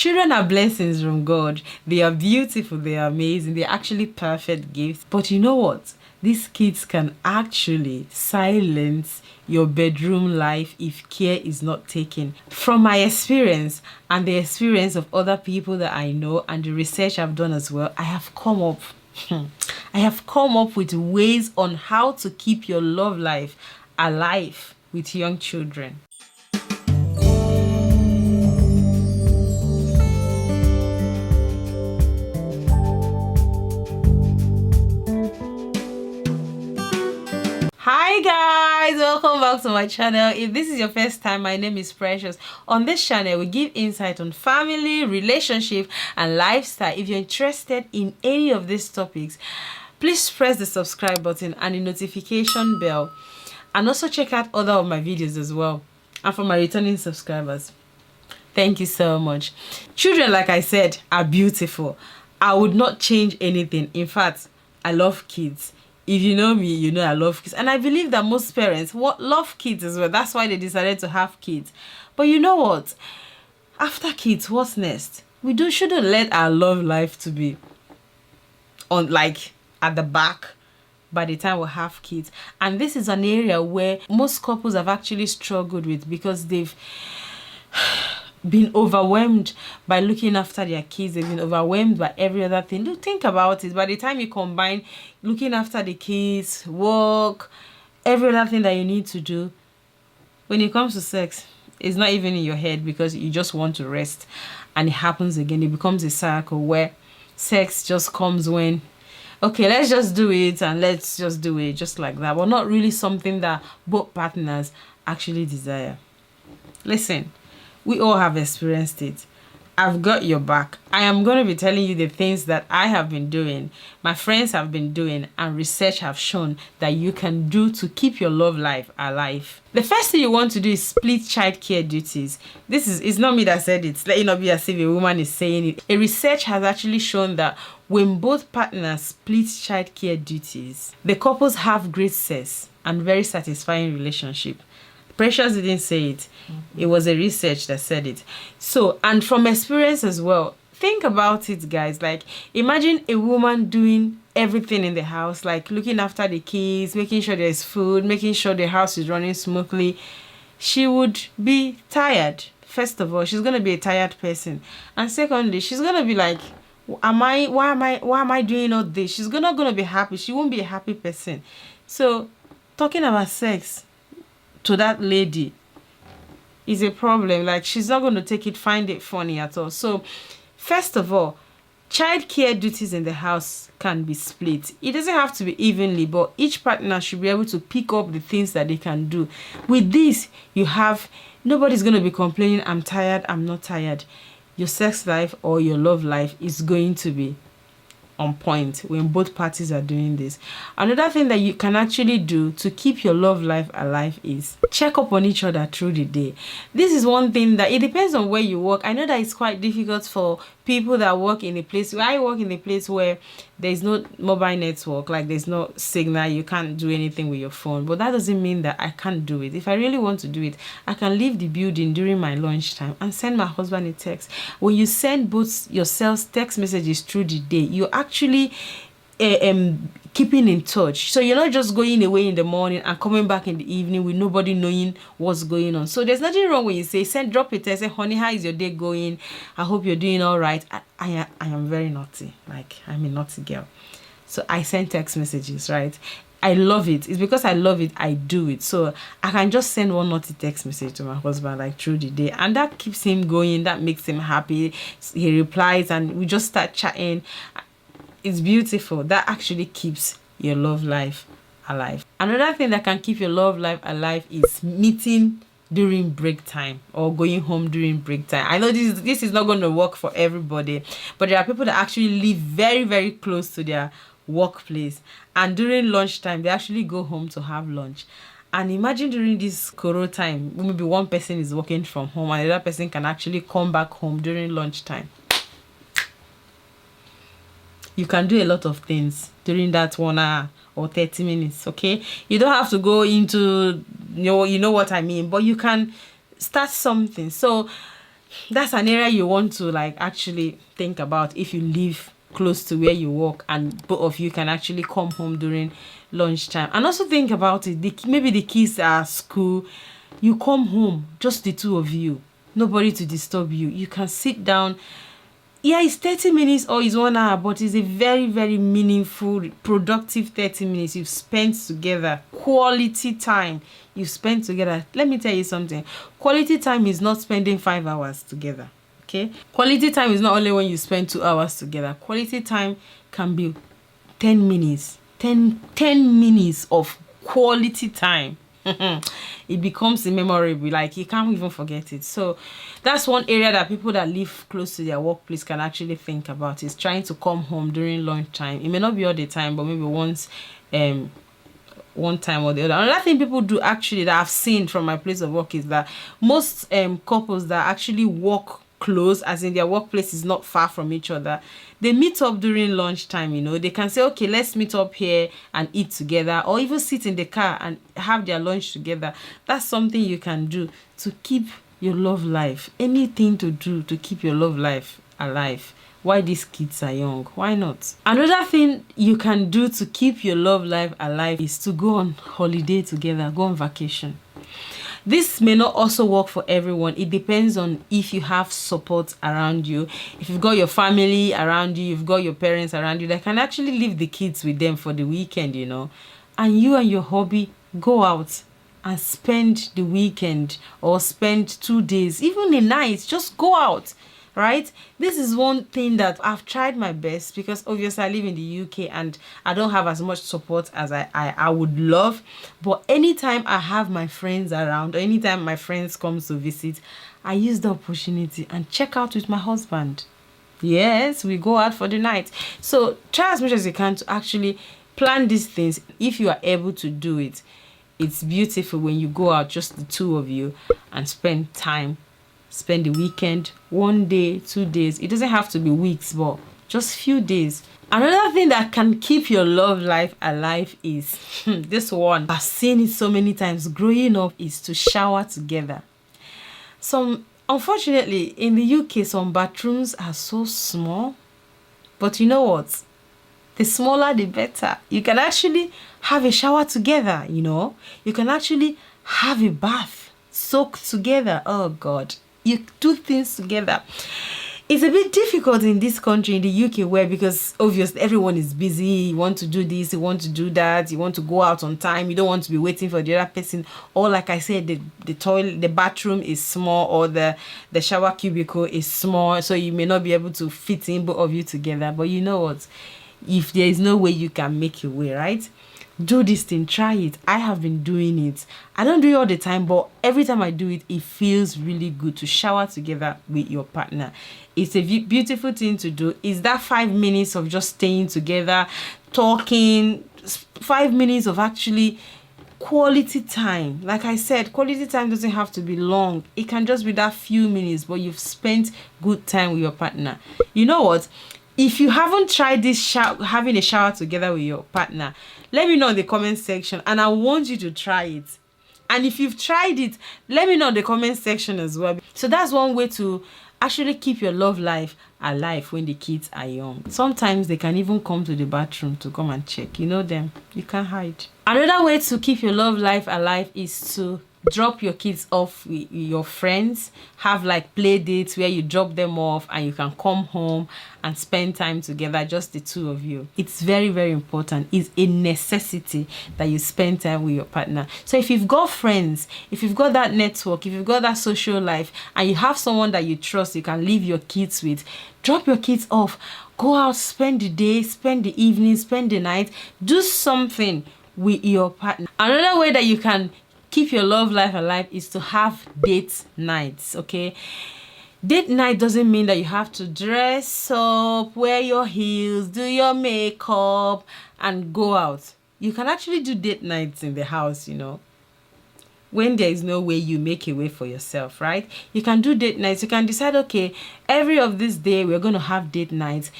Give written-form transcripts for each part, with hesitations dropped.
Children are blessings from God. They are beautiful, they are amazing, they're actually perfect gifts. But you know what? These kids can actually silence your bedroom life if care is not taken. From my experience and the experience of other people that I know and the research I've done as well, I have come up with ways on how to keep your love life alive with young children. Hi guys, welcome back to my channel. If this is your first time, my name is Precious. On this channel we give insight on family, relationship and lifestyle. If you're interested in any of these topics, please press the subscribe button and the notification bell, and also check out other of my videos as well. And for my returning subscribers, thank you so much. Children, like I said, are beautiful. I would not change anything. In fact, I love kids. If you know me, you know I love kids. And I believe that most parents love kids as well. That's why they decided to have kids. But you know what? After kids, what's next? We shouldn't let our love life to be on at the back by the time we have kids. And this is an area where most couples have actually struggled with, because they've been overwhelmed by looking after their kids. They've been overwhelmed by every other thing. Do think about it. By the time you combine looking after the kids, work, every other thing that you need to do, when it comes to sex, it's not even in your head, because you just want to rest, and it happens again. It becomes a cycle where sex just comes when, okay, let's just do it, and let's just do it just like that, but not really something that both partners actually desire. Listen, we all have experienced it. I've got your back. I am going to be telling you the things that I have been doing, my friends have been doing, and research have shown that you can do to keep your love life alive. The first thing you want to do is split childcare duties. It's not me that said it. Let it not be as if a woman is saying it. A research has actually shown that when both partners split childcare duties, the couples have great sex and very satisfying relationship. Precious didn't say it. It was a research that said it. So, and from experience as well, think about it, guys. Like, imagine a woman doing everything in the house, like looking after the kids, making sure there's food, making sure the house is running smoothly. She would be tired. First of all, she's going to be a tired person. And secondly, she's going to be like, why am I doing all this? She's not going to be happy. She won't be a happy person. So, talking about sex to that lady is a problem. Like, she's not going to find it funny at all. So first of all, childcare duties in the house can be split. It doesn't have to be evenly, but each partner should be able to pick up the things that they can do. With this, nobody's going to be complaining, I'm tired, I'm not tired. Your sex life or your love life is going to be on point when both parties are doing this. Another thing that you can actually do to keep your love life alive is check up on each other through the day. This is one thing that it depends on where you work. I know that it's quite difficult for people that work in a place where I work in a place where there's no mobile network, like there's no signal, you can't do anything with your phone. But that doesn't mean that I can't do it. If I really want to do it, I can leave the building during my lunchtime and send my husband a text. When you send both yourselves text messages through the day, you're actually keeping in touch. So you're not just going away in the morning and coming back in the evening with nobody knowing what's going on. So there's nothing wrong when you drop a text, say, honey, how is your day going? I hope you're doing all right. I am very naughty. Like, I'm a naughty girl. So I send text messages, right? I love it. It's because I love it, I do it. So I can just send one naughty text message to my husband, like, through the day. And that keeps him going. That makes him happy. He replies and we just start chatting. It's beautiful. That actually keeps your love life alive. Another thing that can keep your love life alive is meeting during break time or going home during break time. I know this is not going to work for everybody, but there are people that actually live very, very close to their workplace, and during lunchtime they actually go home to have lunch. And imagine during this corona time, maybe one person is working from home and the other person can actually come back home during lunchtime. You can do a lot of things during that 1 hour or 30 minutes, okay? You don't have to go into, you know what I mean, but you can start something. So that's an area you want to like actually think about if you live close to where you work and both of you can actually come home during lunchtime. And also think about it, maybe the kids are at school, you come home, just the two of you, nobody to disturb you. You can sit down. Yeah, it's 30 minutes or it's 1 hour, but it's a very, very meaningful, productive 30 minutes you've spent together. Quality time you've spent together. Let me tell you something. Quality time is not spending 5 hours together. Okay? Quality time is not only when you spend 2 hours together. Quality time can be 10 minutes. 10 minutes of quality time. It becomes memorable, like you can't even forget it. So that's one area that people that live close to their workplace can actually think about, is trying to come home during lunchtime. It may not be all the time, but maybe once one time or the other. Another thing people do actually that I've seen from my place of work is that most couples that actually work close, as in their workplace is not far from each other, they meet up during lunchtime. They can say, okay, let's meet up here and eat together, or even sit in the car and have their lunch together. That's something you can do to keep your love life. Anything to do to keep your love life alive while these kids are young. Why not? Another thing you can do to keep your love life alive is to go on holiday together, go on vacation. This may not also work for everyone. It depends on if you have support around you. If you've got your family around you, you've got your parents around you that can actually leave the kids with them for the weekend, and you and your hubby go out and spend the weekend, or spend 2 days, even a night, just go out. Right? This is one thing that I've tried my best, because obviously I live in the UK and I don't have as much support as I would love. But anytime I have my friends around, or anytime my friends come to visit, I use the opportunity and check out with my husband. Yes, we go out for the night. So try as much as you can to actually plan these things. If you are able to do it, it's beautiful when you go out, just the two of you, and spend the weekend, 1 day, 2 days. It doesn't have to be weeks, but just few days. Another thing that can keep your love life alive is this one. I've seen it so many times growing up, is to shower together. Unfortunately, in the UK, some bathrooms are so small. But you know what? The smaller, the better. You can actually have a shower together, You can actually have a bath, soak together. Oh, God. You do things together. It's a bit difficult in this country, in the UK, where, because obviously everyone is busy, you want to do this, you want to do that, you want to go out on time, you don't want to be waiting for the other person, or like I said, the toilet, the bathroom is small, or the shower cubicle is small, so you may not be able to fit in both of you together. But you know what? If there is no way you can make your way, right? Do this thing, try it. I have been doing it. I don't do it all the time, but every time I do it, it feels really good to shower together with your partner. It's a beautiful thing to do. It's that 5 minutes of just staying together, talking, 5 minutes of actually quality time. Like I said, quality time doesn't have to be long. It can just be that few minutes, but you've spent good time with your partner. You know what? If you haven't tried this having a shower together with your partner, let me know in the comment section, and I want you to try it. And if you've tried it, let me know in the comment section as well. So that's one way to actually keep your love life alive when the kids are young. Sometimes they can even come to the bathroom to come and check. You know them. You can't hide. Another way to keep your love life alive is to drop your kids off with your friends. Have like play dates where you drop them off and you can come home and spend time together, just the two of you. It's very, very important. It's a necessity that you spend time with your partner. So if you've got friends, if you've got that network, if you've got that social life, and you have someone that you trust, you can leave your kids with, drop your kids off, go out, spend the day, spend the evening, spend the night, do something with your partner. Another way that you can keep your love life alive is to have date nights. Okay, date night doesn't mean that you have to dress up, wear your heels, do your makeup, and go out. You can actually do date nights in the house, when there is no way you make a way for yourself, right? You can do date nights. You can decide, okay, every of this day we're going to have date nights.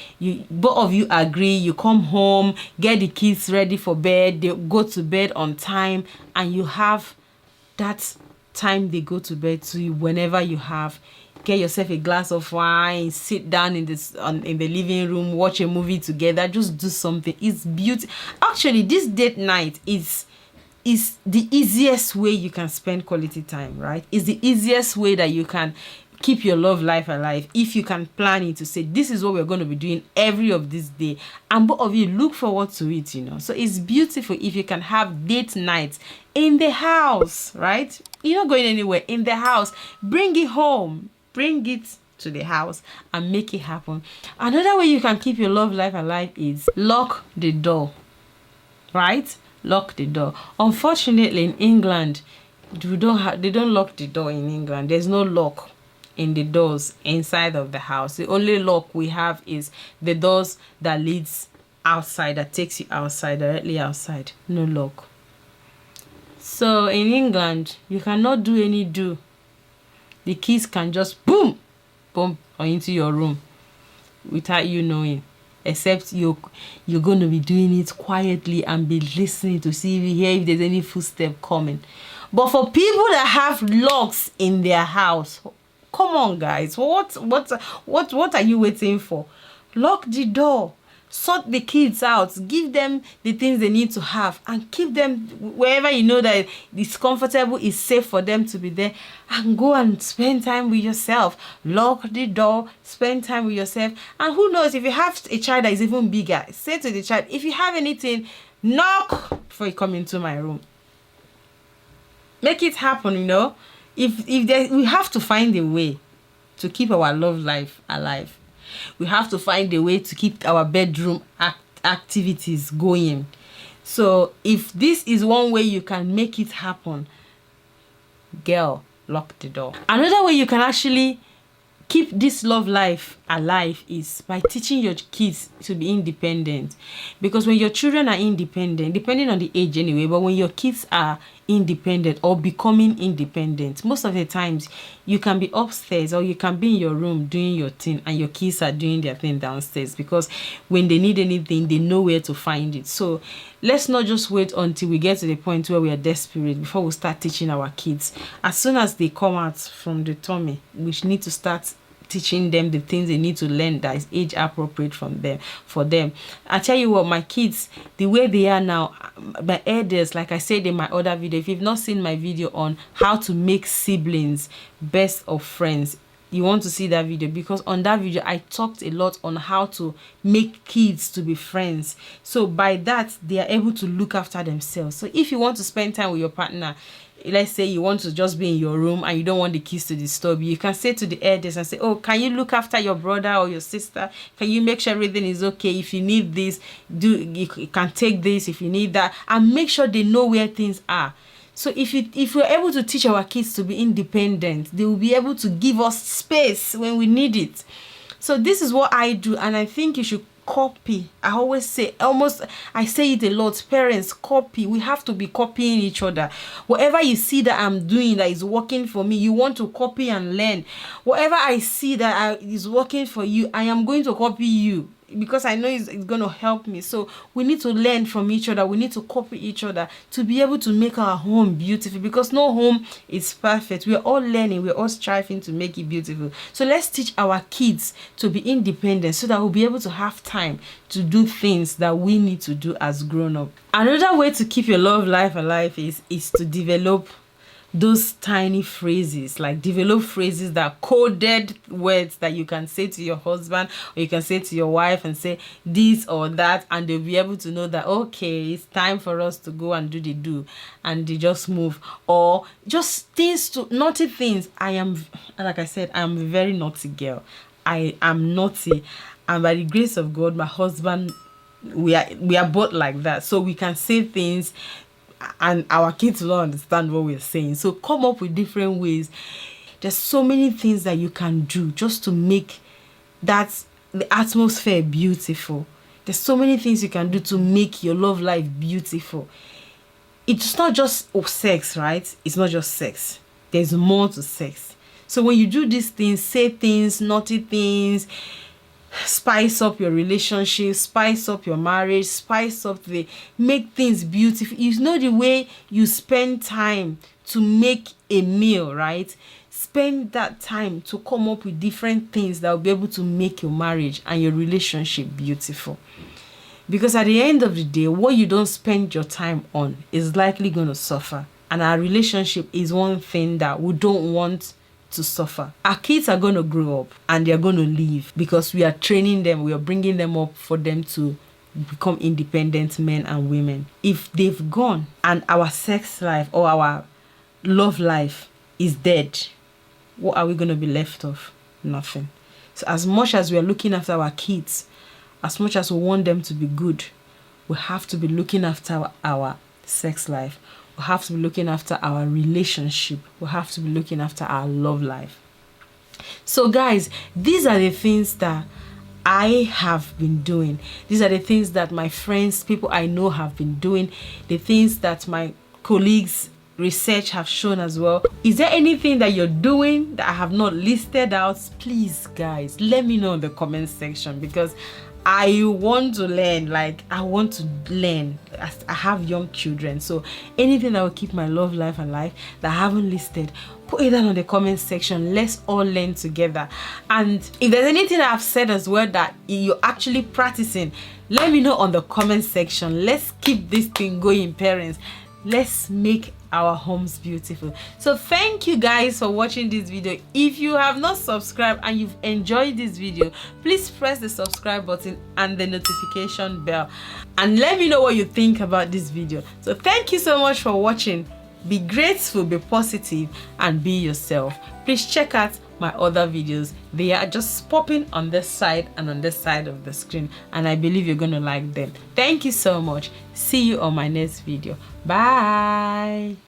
Both of you agree, you come home, get the kids ready for bed, they go to bed on time, and you have that time they go to bed to you whenever you have get yourself a glass of wine, sit down in the living room, watch a movie together, just do something. It's beautiful. Actually, this date night is the easiest way you can spend quality time, right? It's the easiest way that you can keep your love life alive, if you can plan it to say, this is what we're going to be doing every of this day, and both of you look forward to it, So it's beautiful if you can have date nights in the house, right? You're not going anywhere. In the house, bring it home, bring it to the house and make it happen. Another way you can keep your love life alive is lock the door, right? Lock the door. Unfortunately, in England, they don't lock the door in England. There's no lock in the doors inside of the house. The only lock we have is the doors that leads outside, that takes you outside, directly outside. No lock. So in England, you cannot do any do. The keys can just boom or into your room without you knowing, except you're going to be doing it quietly and be listening to see if you hear if there's any footstep coming. But for people that have locks in their house, come on, guys. What are you waiting for? Lock the door. Sort the kids out. Give them the things they need to have and keep them wherever you know that it's comfortable, it's safe for them to be there, and go and spend time with yourself. Lock the door, spend time with yourself. And who knows, if you have a child that is even bigger, say to the child, if you have anything, knock before you come into my room. Make it happen, we have to find a way to keep our love life alive. We have to find a way to keep our bedroom activities going. So if this is one way you can make it happen, girl, lock the door. Another way you can actually keep this love life alive is by teaching your kids to be independent. Because when your children are independent, depending on the age anyway, but when your kids are independent or becoming independent, most of the times you can be upstairs or you can be in your room doing your thing and your kids are doing their thing downstairs, because when they need anything, they know where to find it. So let's not just wait until we get to the point where we are desperate before we start teaching our kids. As soon as they come out from the tummy, we need to start teaching them the things they need to learn that is age appropriate for them. I tell you what, my kids, the way they are now, my elders, like I said in my other video, if you've not seen my video on how to make siblings best of friends, you want to see that video, because on that video I talked a lot on how to make kids to be friends. So by that, they are able to look after themselves. So if you want to spend time with your partner, let's say you want to just be in your room and you don't want the kids to disturb you, you can say to the elders and say, oh, can you look after your brother or your sister? Can you make sure everything is okay? If you need this, you can take this if you need that, and make sure they know where things are. So if we're able to teach our kids to be independent, they will be able to give us space when we need it. So this is what I do, and I think you should copy. I always say, I say it a lot, parents, copy. We have to be copying each other. Whatever you see that I'm doing that is working for me, you want to copy and learn. Whatever I see that is working for you, I am going to copy you, because I know it's going to help me. So we need to learn from each other. We need to copy each other to be able to make our home beautiful, because no home is perfect. We're all learning. We're all striving to make it beautiful. So let's teach our kids to be independent so that we'll be able to have time to do things that we need to do as grown-up. Another way to keep your love life alive is to develop those tiny phrases, like develop phrases that are coded words that you can say to your husband or you can say to your wife and say this or that, and they'll be able to know that, okay, it's time for us to go and do the do, and they just move. Or just naughty things. Like I said, I am a very naughty girl. I am naughty, and by the grace of God, my husband, we are both like that. So we can say things and our kids will understand what we're saying. So come up with different ways. There's so many things that you can do just to make the atmosphere beautiful. There's so many things you can do to make your love life beautiful. It's not just sex, right? It's not just sex. There's more to sex. So when you do these things, say things, naughty things, spice up your relationship, spice up your marriage, make things beautiful. You know, the way you spend time to make a meal, right? spend that time to come up with different things that will be able to make your marriage and your relationship beautiful. Because at the end of the day, what you don't spend your time on is likely going to suffer. And our relationship is one thing that we don't want to suffer. Our kids are going to grow up and they're going to leave because we are training them, we are bringing them up for them to become independent men and women. If they've gone and our sex life or our love life is dead, what are we going to be left of? Nothing. So as much as we are looking after our kids, as much as we want them to be good, we have to be looking after our sex life. We have to be looking after our relationship. We have to be looking after our love life. So guys, these are the things that I have been doing. These are the things that my friends, people I know have been doing. The things that my colleagues' research have shown as well. Is there anything that you're doing that I have not listed out? Please guys, let me know in the comment section, because I want to learn. Like, I want to learn. I have young children, so anything that will keep my love life alive that I haven't listed, put it down in the comment section. Let's all learn together. And if there's anything that I've said as well that you're actually practicing, let me know on the comment section. Let's keep this thing going, parents. Let's make our homes beautiful. So thank you guys for watching this video. If you have not subscribed and you've enjoyed this video, please press the subscribe button and the notification bell, and let me know what you think about this video. So thank you so much for watching. Be grateful, be positive, and be yourself. Please check out my other videos. They are just popping on this side and on this side of the screen, and I believe you're going to like them. Thank you so much. See you on my next video. Bye.